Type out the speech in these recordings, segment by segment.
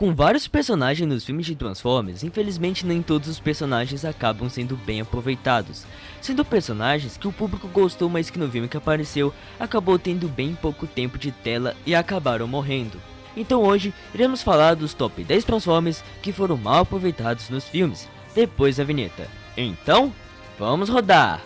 Com vários personagens nos filmes de Transformers, infelizmente nem todos os personagens acabam sendo bem aproveitados, sendo personagens que o público gostou, mas que no filme que apareceu acabou tendo bem pouco tempo de tela e acabaram morrendo. Então hoje iremos falar dos top 10 Transformers que foram mal aproveitados nos filmes, depois da vinheta. Então, vamos rodar!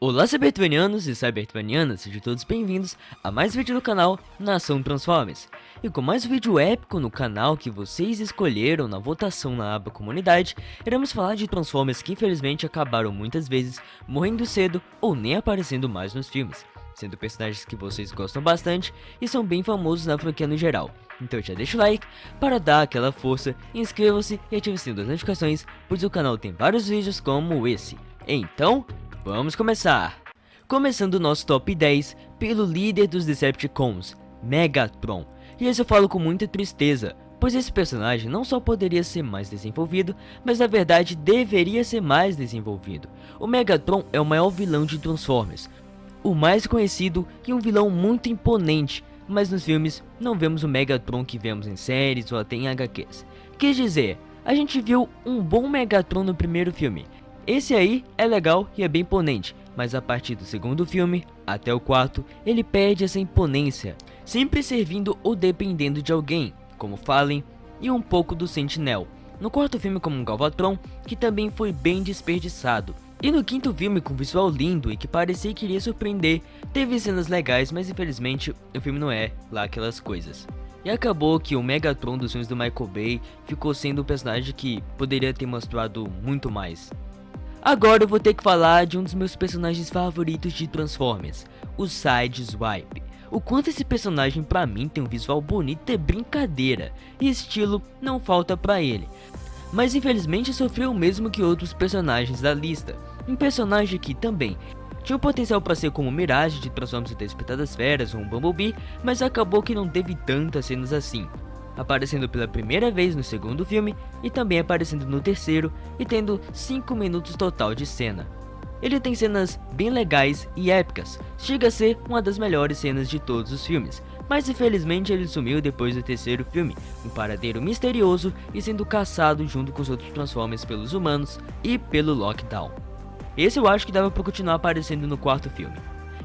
Olá cybertronianos e cybertronianas, sejam todos bem-vindos a mais vídeo do canal Nação Transformers. E com mais um vídeo épico no canal que vocês escolheram na votação na aba comunidade, iremos falar de Transformers que infelizmente acabaram muitas vezes morrendo cedo ou nem aparecendo mais nos filmes, sendo personagens que vocês gostam bastante e são bem famosos na franquia no geral. Então já deixa o like para dar aquela força, inscreva-se e ative o sininho das notificações, pois o canal tem vários vídeos como esse. Então, vamos começar! Começando o nosso top 10 pelo líder dos Decepticons, Megatron. E esse eu falo com muita tristeza, pois esse personagem não só poderia ser mais desenvolvido, mas na verdade deveria ser mais desenvolvido. O Megatron é o maior vilão de Transformers, o mais conhecido e um vilão muito imponente, mas nos filmes não vemos o Megatron que vemos em séries ou até em HQs. Quer dizer, a gente viu um bom Megatron no primeiro filme. Esse aí é legal e é bem imponente, mas a partir do segundo filme até o quarto, ele perde essa imponência, sempre servindo ou dependendo de alguém, como Fallen e um pouco do Sentinel. No quarto filme como um Galvatron, que também foi bem desperdiçado. E no quinto filme com visual lindo e que parecia que iria surpreender, teve cenas legais, mas infelizmente o filme não é lá aquelas coisas. E acabou que o Megatron dos filmes do Michael Bay ficou sendo um personagem que poderia ter mostrado muito mais. Agora eu vou ter que falar de um dos meus personagens favoritos de Transformers, o Sideswipe. O quanto esse personagem pra mim tem um visual bonito é brincadeira, e estilo não falta pra ele. Mas infelizmente sofreu o mesmo que outros personagens da lista. Um personagem que também tinha o potencial para ser como o Mirage de Transformers: O Despertar das Feras ou um Bumblebee, mas acabou que não teve tantas cenas assim, aparecendo pela primeira vez no segundo filme e também aparecendo no terceiro e tendo 5 minutos total de cena. Ele tem cenas bem legais e épicas, chega a ser uma das melhores cenas de todos os filmes, mas infelizmente ele sumiu depois do terceiro filme, um paradeiro misterioso e sendo caçado junto com os outros Transformers pelos humanos e pelo Lockdown. Esse eu acho que dava para continuar aparecendo no quarto filme.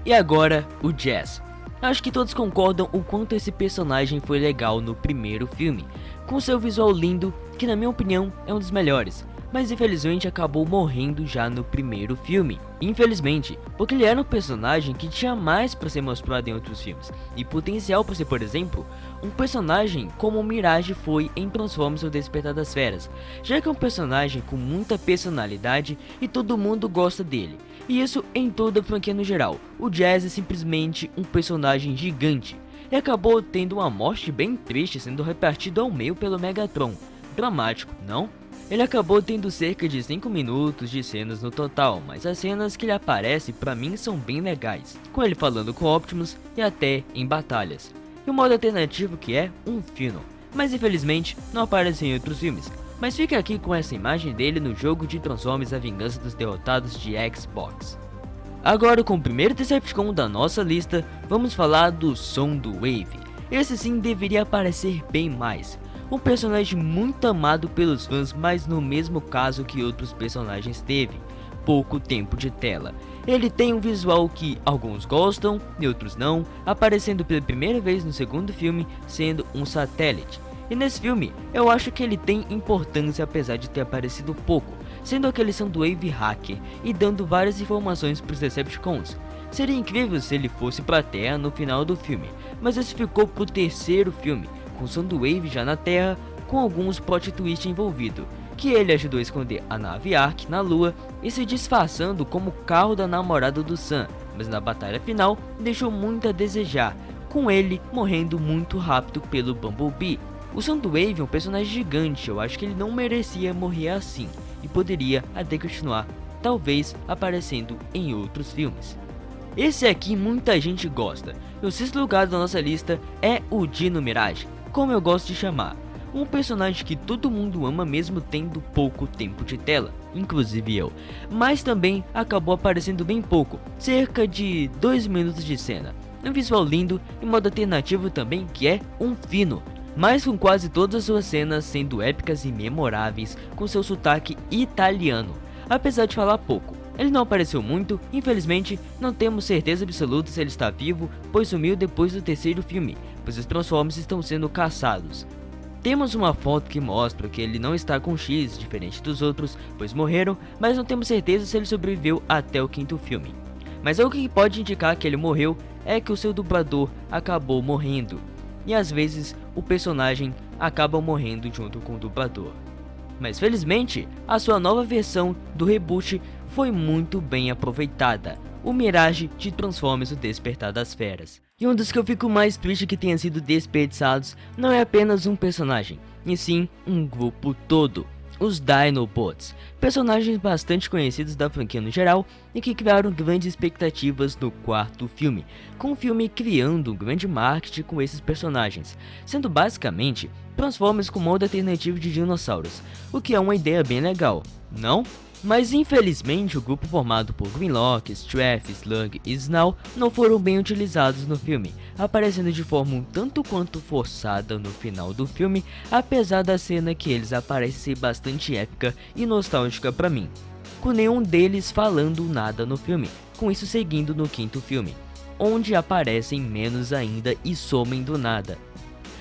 E agora, o Jazz. Acho que todos concordam o quanto esse personagem foi legal no primeiro filme, com seu visual lindo, que na minha opinião é um dos melhores, mas infelizmente acabou morrendo já no primeiro filme. Infelizmente, porque ele era um personagem que tinha mais para ser mostrado em outros filmes, e potencial para ser, por exemplo, um personagem como o Mirage foi em Transformers: O Despertar das Feras, já que é um personagem com muita personalidade e todo mundo gosta dele. E isso em toda a franquia no geral. O Jazz é simplesmente um personagem gigante e acabou tendo uma morte bem triste, sendo repartido ao meio pelo Megatron. Dramático, não? Ele acabou tendo cerca de 5 minutos de cenas no total, mas as cenas que ele aparece pra mim são bem legais, com ele falando com Optimus e até em batalhas. E o modo alternativo que é um Phnom, mas infelizmente não aparece em outros filmes. Mas fica aqui com essa imagem dele no jogo de Transformers: A Vingança dos Derrotados de Xbox. Agora, com o primeiro Decepticon da nossa lista, vamos falar do Soundwave. Esse sim deveria aparecer bem mais. Um personagem muito amado pelos fãs, mas no mesmo caso que outros personagens teve, pouco tempo de tela. Ele tem um visual que alguns gostam e outros não, aparecendo pela primeira vez no segundo filme, sendo um satélite. E nesse filme, eu acho que ele tem importância apesar de ter aparecido pouco, sendo aquele Soundwave hacker e dando várias informações para os Decepticons. Seria incrível se ele fosse para a Terra no final do filme, mas isso ficou pro terceiro filme, com Soundwave já na Terra, com alguns plot twist envolvido, que ele ajudou a esconder a nave Ark na Lua e se disfarçando como o carro da namorada do Sam, mas na batalha final deixou muito a desejar, com ele morrendo muito rápido pelo Bumblebee. O Soundwave é um personagem gigante, eu acho que ele não merecia morrer assim, e poderia até continuar, talvez aparecendo em outros filmes. Esse aqui muita gente gosta, e o sexto lugar da nossa lista é o Dino Mirage, como eu gosto de chamar. Um personagem que todo mundo ama mesmo tendo pouco tempo de tela. inclusive eu, mas também acabou aparecendo bem pouco, cerca de 2 minutos de cena. Um visual lindo e modo alternativo também que é um fino, mas com quase todas as suas cenas sendo épicas e memoráveis com seu sotaque italiano, apesar de falar pouco. Ele não apareceu muito, infelizmente não temos certeza absoluta se ele está vivo, pois sumiu depois do terceiro filme, pois os Transformers estão sendo caçados. Temos uma foto que mostra que ele não está com X, diferente dos outros, pois morreram, mas não temos certeza se ele sobreviveu até o quinto filme. Mas algo que pode indicar que ele morreu é que o seu dublador acabou morrendo, e às vezes o personagem acaba morrendo junto com o dublador. Mas felizmente, a sua nova versão do reboot foi muito bem aproveitada, o Mirage de Transformers: O Despertar das Feras. E um dos que eu fico mais triste que tenha sido desperdiçados não é apenas um personagem, e sim um grupo todo, os Dinobots, personagens bastante conhecidos da franquia no geral e que criaram grandes expectativas no quarto filme, com o filme criando um grande marketing com esses personagens, sendo basicamente Transformers com modo alternativo de dinossauros, o que é uma ideia bem legal, não? Mas infelizmente o grupo formado por Grimlock, Strath, Slug e Snaw não foram bem utilizados no filme, aparecendo de forma um tanto quanto forçada no final do filme, apesar da cena que eles aparecem ser bastante épica e nostálgica pra mim, com nenhum deles falando nada no filme, com isso seguindo no quinto filme, onde aparecem menos ainda e somem do nada.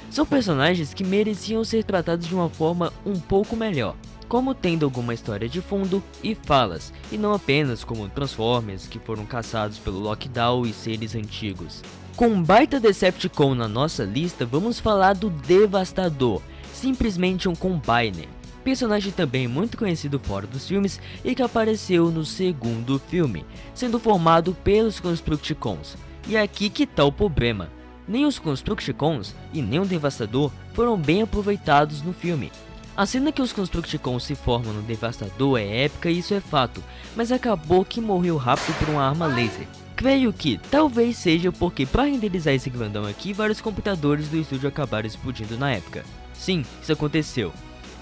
São personagens que mereciam ser tratados de uma forma um pouco melhor, como tendo alguma história de fundo e falas, e não apenas como Transformers que foram caçados pelo Lockdown e seres antigos. Com um baita Decepticon na nossa lista, vamos falar do Devastador, simplesmente um Combiner, personagem também muito conhecido fora dos filmes e que apareceu no segundo filme, sendo formado pelos Constructicons. E aqui que tá o problema, nem os Constructicons e nem o Devastador foram bem aproveitados no filme. A cena que os Constructicons se formam no Devastador é épica e isso é fato, mas acabou que morreu rápido por uma arma laser. Creio que talvez seja porque para renderizar esse grandão aqui, vários computadores do estúdio acabaram explodindo na época. Sim, isso aconteceu.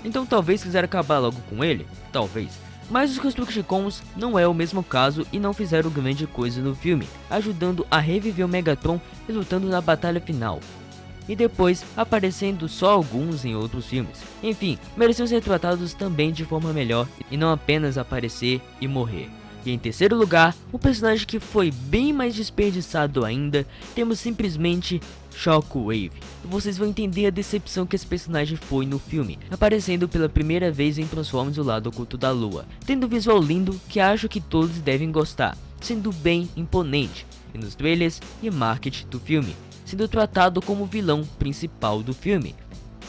Então talvez quiseram acabar logo com ele? Talvez. Mas os Constructicons não é o mesmo caso e não fizeram grande coisa no filme, ajudando a reviver o Megatron e lutando na batalha final. E depois aparecendo só alguns em outros filmes. Enfim, mereciam ser tratados também de forma melhor e não apenas aparecer e morrer. E em terceiro lugar, um personagem que foi bem mais desperdiçado ainda, temos simplesmente Shockwave. E vocês vão entender a decepção que esse personagem foi no filme, aparecendo pela primeira vez em Transformers: O Lado Oculto da Lua, tendo um visual lindo que acho que todos devem gostar, sendo bem imponente, e nos trailers e marketing do filme, sendo tratado como o vilão principal do filme,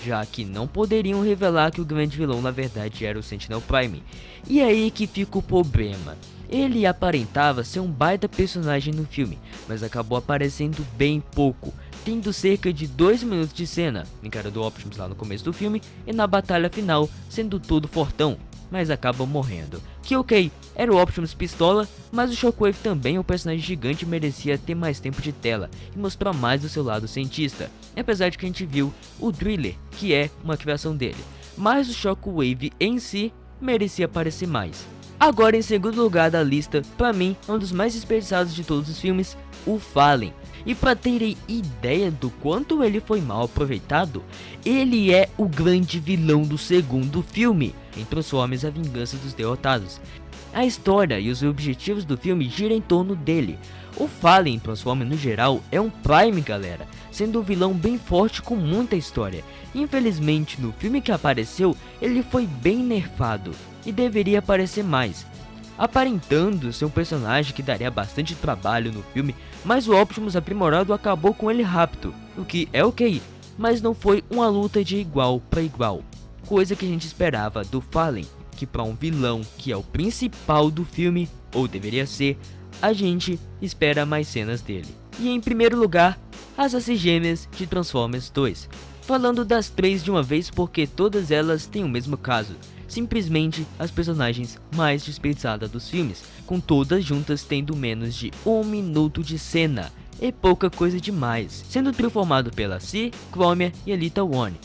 já que não poderiam revelar que o grande vilão na verdade era o Sentinel Prime. E aí que fica o problema. Ele aparentava ser um baita personagem no filme, mas acabou aparecendo bem pouco, tendo cerca de 2 minutos de cena, em cara do Optimus lá no começo do filme, e na batalha final, sendo todo fortão, mas acaba morrendo. Que ok, era o Optimus pistola, mas o Shockwave também é um personagem gigante e merecia ter mais tempo de tela e mostrar mais do seu lado cientista, apesar de que a gente viu o Driller, que é uma criação dele, mas o Shockwave em si merecia aparecer mais. Agora em segundo lugar da lista, pra mim, é um dos mais desperdiçados de todos os filmes, o Fallen. E pra terem ideia do quanto ele foi mal aproveitado, ele é o grande vilão do segundo filme, em Transformers: A Vingança dos Derrotados. A história e os objetivos do filme giram em torno dele. O Fallen em Transformers no geral é um Prime, galera, sendo um vilão bem forte com muita história. Infelizmente no filme que apareceu, ele foi bem nerfado e deveria aparecer mais, aparentando ser um personagem que daria bastante trabalho no filme, mas o Optimus aprimorado acabou com ele rápido, o que é ok, mas não foi uma luta de igual para igual, coisa que a gente esperava do Fallen, que para um vilão que é o principal do filme, ou deveria ser, a gente espera mais cenas dele. E em primeiro lugar, as Aces Gêmeas de Transformers 2, falando das três de uma vez porque todas elas têm o mesmo caso, simplesmente as personagens mais desperdiçadas dos filmes, com todas juntas tendo menos de 1 minuto de cena, é pouca coisa demais, sendo o trio formado pela C, Chromia e Elita One.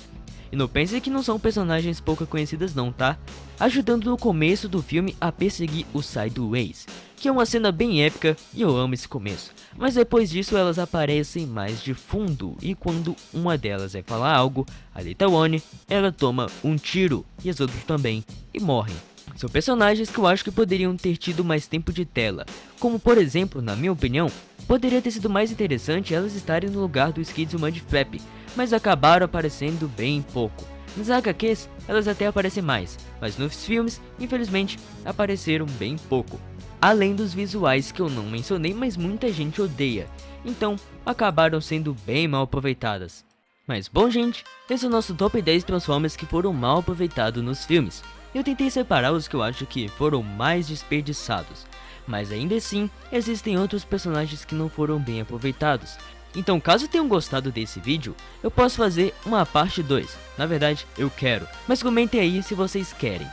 E não pense que não são personagens pouco conhecidas não, tá? Ajudando no começo do filme a perseguir o Sideways, que é uma cena bem épica e eu amo esse começo. Mas depois disso elas aparecem mais de fundo e quando uma delas vai falar algo, a Little One, ela toma um tiro e as outras também e morrem. São personagens que eu acho que poderiam ter tido mais tempo de tela, como por exemplo, na minha opinião, poderia ter sido mais interessante elas estarem no lugar do Skids e o Mudflap, mas acabaram aparecendo bem pouco. Nas HQs, elas até aparecem mais, mas nos filmes, infelizmente, apareceram bem pouco. Além dos visuais que eu não mencionei, mas muita gente odeia, então acabaram sendo bem mal aproveitadas. Mas bom gente, esse é o nosso top 10 Transformers que foram mal aproveitados nos filmes. Eu tentei separar os que eu acho que foram mais desperdiçados, mas ainda assim, existem outros personagens que não foram bem aproveitados. Então caso tenham gostado desse vídeo, eu posso fazer uma parte 2, na verdade eu quero, mas comentem aí se vocês querem.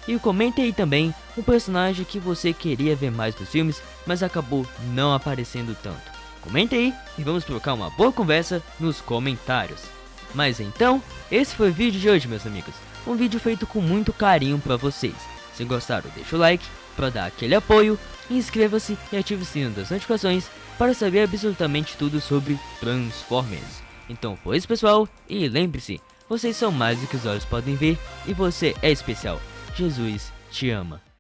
E comentem aí também um personagem que você queria ver mais nos filmes, mas acabou não aparecendo tanto. Comentem aí e vamos trocar uma boa conversa nos comentários. Mas então, esse foi o vídeo de hoje meus amigos. Um vídeo feito com muito carinho pra vocês. Se gostaram, deixa o like para dar aquele apoio, inscreva-se e ative o sino das notificações para saber absolutamente tudo sobre Transformers. Então foi isso pessoal, e lembre-se, vocês são mais do que os olhos podem ver e você é especial. Jesus te ama.